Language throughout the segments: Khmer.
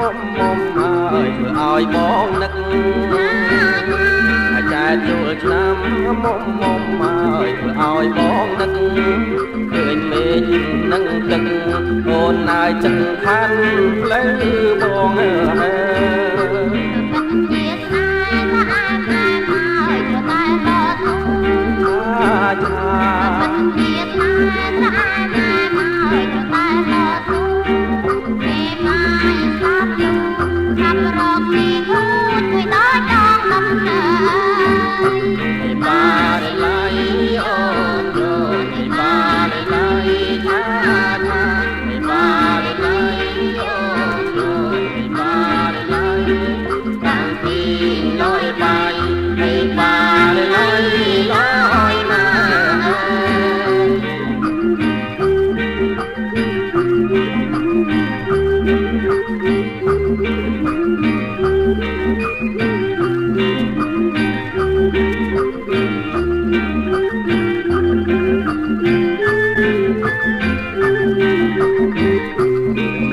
មុំមុំអើយធ្វើឲ្យបងនឹកចែកចូលឆ្នាំមុំមុំអើយធ្វើឲ្យបងនឹកឃើញមេឃនឹងទឹកអូនអើយចិត្តខានផ្លូវបងអើ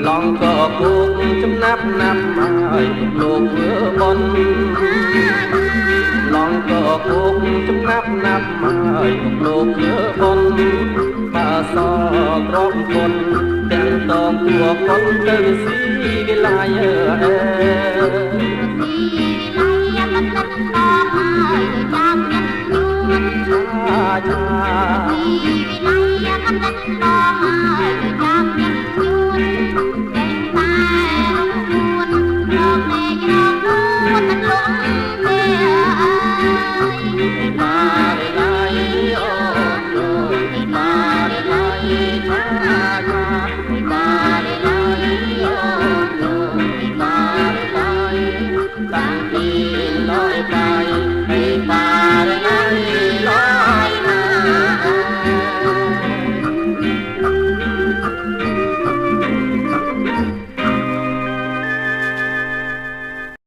ឡងក៏គោកចំណាប់ណាប់ហើយលោកធ្វើបន់ឡងក៏គោកចំណាប់ណាប់ហើយលោកធ្វើបន់បើសក្របគុណទាំងតងទួគុណទៅស៊ីវិល័យអើចា